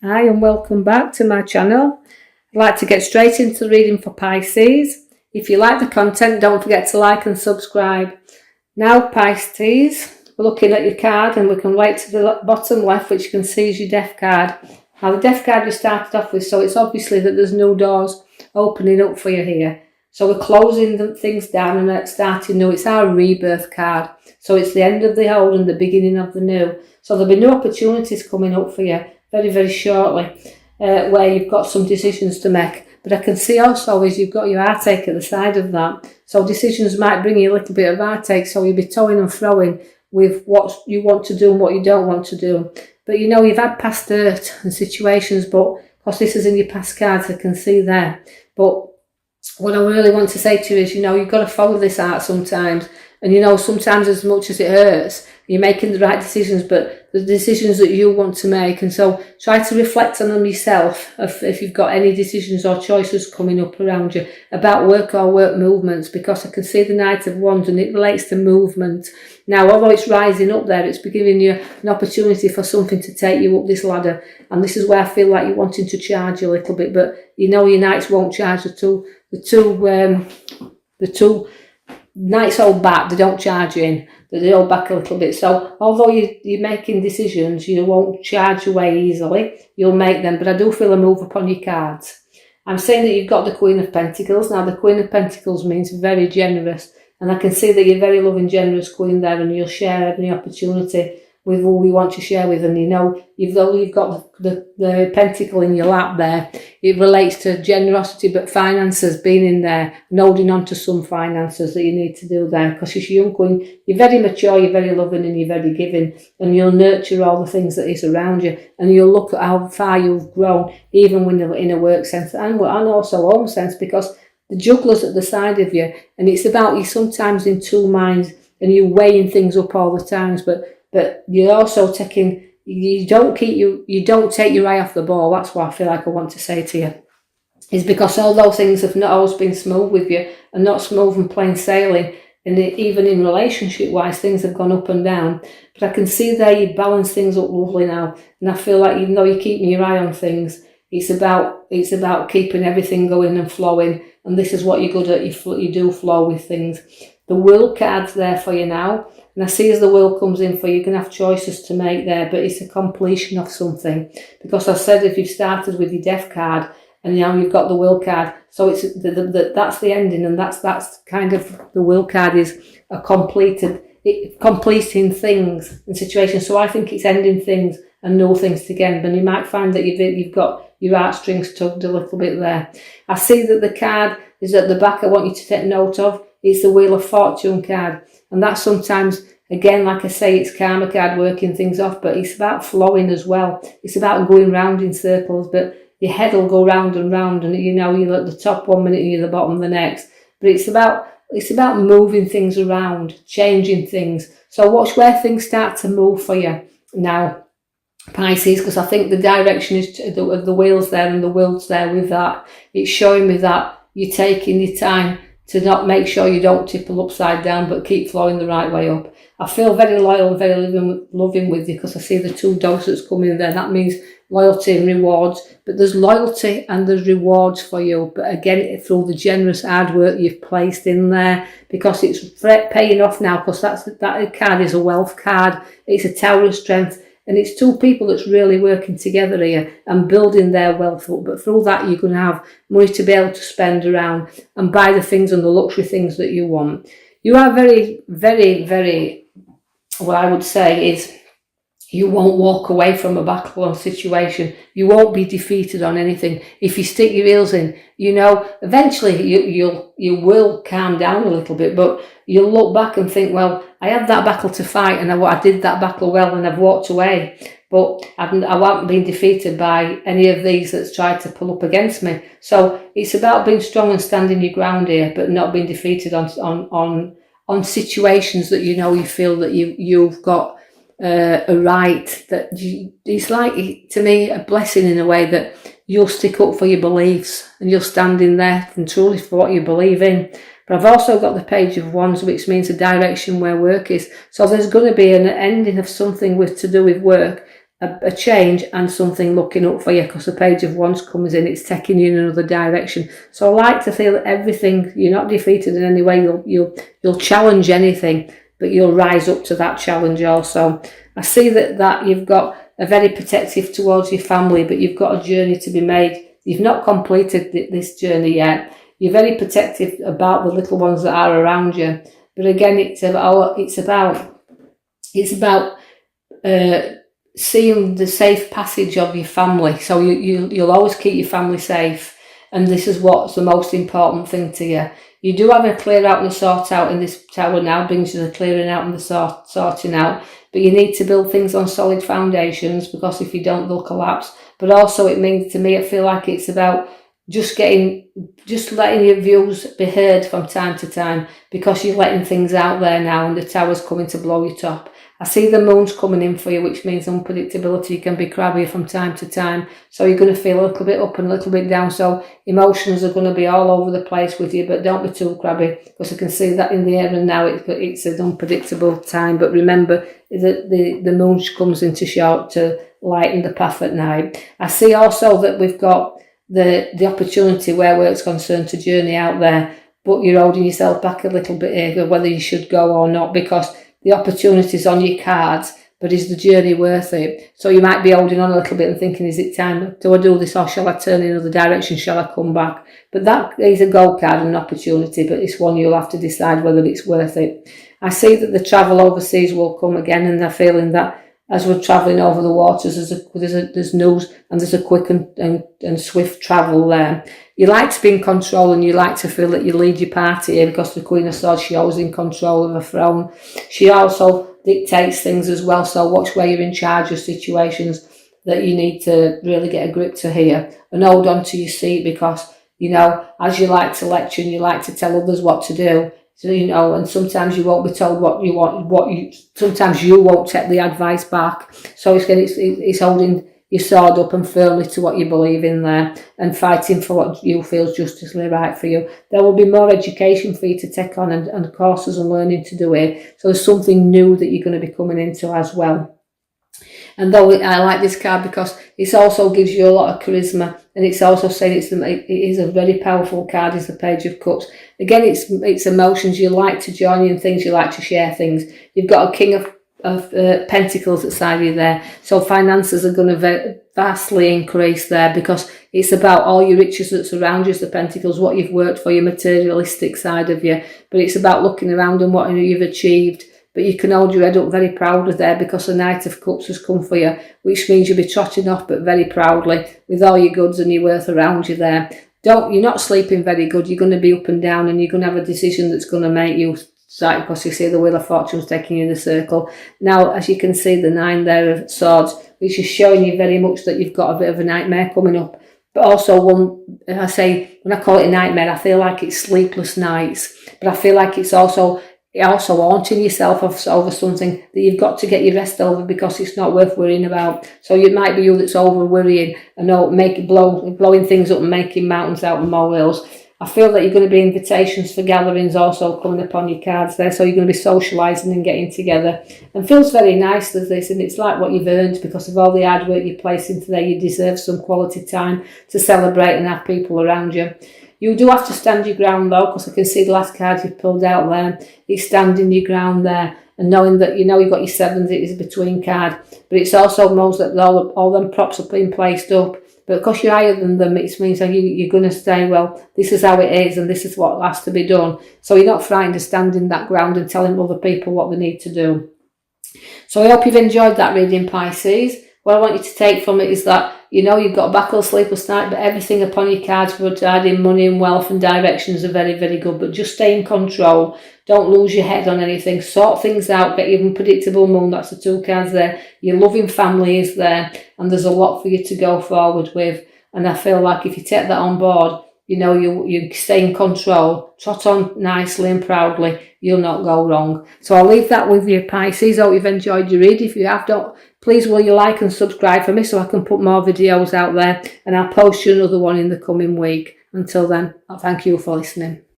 Hi and welcome back to my channel. I'd like to get straight into the reading for Pisces. If you like the content, don't forget to like and subscribe. Now Pisces, we're looking at your card and we can right to the bottom left, which you can see is your death card. Now the death card we started off with, so it's obviously that there's new doors opening up for you here. So we're closing things down and starting new. It's our rebirth card. So it's the end of the old and the beginning of the new. So there'll be new opportunities coming up for you very, very shortly, where you've got some decisions to make. But I can see also is you've got your heartache at the side of that. So decisions might bring you a little bit of heartache. So you'll be toing and froing with what you want to do and what you don't want to do. But you know, you've had past hurt and situations, but because this is in your past cards, I can see there. But what I really want to say to you is, you know, you've got to follow this art sometimes. And you know, sometimes as much as it hurts, you're making the right decisions, but the decisions that you want to make. And so try to reflect on them yourself if you've got any decisions or choices coming up around you about work or work movements, because I can see the Knight of Wands and it relates to movement. Now, although it's rising up there, it's giving you an opportunity for something to take you up this ladder. And this is where I feel like you're wanting to charge a little bit, but you know your Knights won't charge the two Knights hold back, they don't charge you in, they hold back a little bit. So although you're making decisions, you won't charge away easily, you'll make them, but I do feel a move upon your cards. I'm saying that you've got the Queen of Pentacles. Now the Queen of Pentacles means very generous, and I can see that you're very loving, generous Queen there, and you'll share any opportunity with who we want to share with. And you know, you've got the pentacle in your lap there, it relates to generosity, but finances being in there and holding on to some finances that you need to do there, because you're young Queen, you're very mature, you're very loving and you're very giving, and you'll nurture all the things that is around you, and you'll look at how far you've grown, even when in a work sense and also home sense, because the juggler's at the side of you, and it's about you sometimes in two minds and you're weighing things up all the times, but you're also taking, you don't take your eye off the ball. That's what I feel like I want to say to you. Is because although things have not always been smooth with you and not smooth and plain sailing, and even in relationship wise, things have gone up and down. But I can see there you balance things up lovely now. And I feel like even though you're keeping your eye on things, it's about keeping everything going and flowing. And this is what you're good at. You do flow with things. The Will card's there for you now. And I see as the Will comes in for you, you're going to have choices to make there, but it's a completion of something. Because I said if you've started with your Death card and now you've got the Will card, so it's that's the ending, and that's kind of the Will card is a completing things and situations. So I think it's ending things and new things again. But you might find that you've got your heartstrings tugged a little bit there. I see that the card is at the back. I want you to take note of. It's the Wheel of Fortune card. And that sometimes, again, like I say, it's karma card working things off, but it's about flowing as well. It's about going round in circles, but your head will go round and round, and you know, you're at the top one minute and you're at the bottom the next. But it's about moving things around, changing things. So watch where things start to move for you now, Pisces, because I think the direction is the wheels there and the will's there with that. It's showing me that you're taking your time to not make sure you don't tipple upside down, but keep flowing the right way up. I feel very loyal and very loving with you, because I see the two dogs that's coming there. That means loyalty and rewards, but there's loyalty and there's rewards for you. But again, through the generous hard work you've placed in there, because it's paying off now, because that card is a wealth card. It's a Tower of Strength. And it's two people that's really working together here and building their wealth up. But through that, you're going to have money to be able to spend around and buy the things and the luxury things that you want. You are very, very, very, what I would say is, you won't walk away from a battle or situation. You won't be defeated on anything. If you stick your heels in, you know, eventually you will calm down a little bit, but you'll look back and think, well, I had that battle to fight and I did that battle well and I've walked away. But I haven't been defeated by any of these that's tried to pull up against me. So it's about being strong and standing your ground here, but not being defeated on situations that you know you feel that you've got a right, that it's like, to me, a blessing in a way that you'll stick up for your beliefs and you'll stand in there and truly for what you believe in. But I've also got the Page of Wands, which means the direction where work is. So there's going to be an ending of something to do with work, a change and something looking up for you, because the Page of Wands comes in, it's taking you in another direction. So I like to feel that everything, you're not defeated in any way, you'll challenge anything, but you'll rise up to that challenge also. I see that you've got a very protective towards your family, but you've got a journey to be made. You've not completed this journey yet. You're very protective about the little ones that are around you. But again, it's about seeing the safe passage of your family. So you'll always keep your family safe, and this is what's the most important thing to you. You do have a clear out and a sort out in this tower now, brings you the clearing out and the sorting out, but you need to build things on solid foundations, because if you don't, they'll collapse. But also it means, to me, I feel like it's about just letting your views be heard from time to time, because you're letting things out there now, and the tower's coming to blow your top. I see the moon's coming in for you, which means unpredictability can be crabby from time to time. So you're going to feel a little bit up and a little bit down. So emotions are going to be all over the place with you, but don't be too crabby, because I can see that in the air, and now it's an unpredictable time. But remember that the moon comes into short to lighten the path at night. I see also that we've got the opportunity where work's concerned to journey out there, but you're holding yourself back a little bit here, whether you should go or not, because the opportunity's on your cards, but is the journey worth it? So you might be holding on a little bit and thinking, is it time? Do I do this, or shall I turn in another direction? Shall I come back? But that is a gold card and an opportunity, but it's one you'll have to decide whether it's worth it. I see that the travel overseas will come again, and they're feeling that as we're travelling over the waters, there's news, and there's a quick and swift travel there. You like to be in control, and you like to feel that you lead your party here, because the Queen of Swords, she's always in control of her throne. She also dictates things as well, so watch where you're in charge of situations that you need to really get a grip to here, and hold on to your seat, because, as you like to lecture and you like to tell others what to do, so, and sometimes you won't be told what you want, sometimes you won't take the advice back. So it's holding your sword up and firmly to what you believe in there, and fighting for what you feel is justly right for you. There will be more education for you to take on, and courses and learning to do it. So there's something new that you're going to be coming into as well. And though I like this card because it also gives you a lot of charisma, and it's also saying it is a very powerful card, is the Page of Cups. Again, it's emotions. You like to join in things, you like to share things. You've got a King of Pentacles outside you there, so finances are going to vastly increase there, because it's about all your riches that surround you as the Pentacles, what you've worked for, your materialistic side of you, but it's about looking around and what you've achieved. But you can hold your head up very proudly there, because the Knight of Cups has come for you, which means you'll be trotting off, but very proudly, with all your goods and your worth around you there. You're not sleeping very good. You're going to be up and down, and you're going to have a decision that's going to make you sad, because you see the Wheel of Fortune's taking you in a circle. Now, as you can see, the 9 there of Swords, which is showing you very much that you've got a bit of a nightmare coming up. But also, when I call it a nightmare, I feel like it's sleepless nights, but I feel like it's also haunting yourself over something that you've got to get your rest over, because it's not worth worrying about. So it might be you that's over worrying and blowing things up and making mountains out of molehills. I feel that you're going to be invitations for gatherings also coming upon your cards there, so you're going to be socialising and getting together, and feels very nice with this, and it's like what you've earned because of all the hard work you place into there. You deserve some quality time to celebrate and have people around you. You do have to stand your ground though, because I can see the last card you've pulled out there. It's standing your ground there, and knowing that you've got your 7s, it is a between card, but it's also knows that all them props are being placed up. But because you're higher than them, it means that you're going to say, well, this is how it is, and this is what has to be done. So you're not frightened of standing that ground and telling other people what they need to do. So I hope you've enjoyed that reading, Pisces. What I want you to take from it is that, you've got a battle, sleepless night, but everything upon your cards regarding money and wealth and directions are very, very good. But just stay in control. Don't lose your head on anything. Sort things out. Get your unpredictable moon. That's the 2 cards there. Your loving family is there. And there's a lot for you to go forward with. And I feel like if you take that on board, you stay in control, trot on nicely and proudly, you'll not go wrong. So I'll leave that with you, Pisces. Hope you've enjoyed your read. If you have, please will you like and subscribe for me so I can put more videos out there, and I'll post you another one in the coming week. Until then, thank you for listening.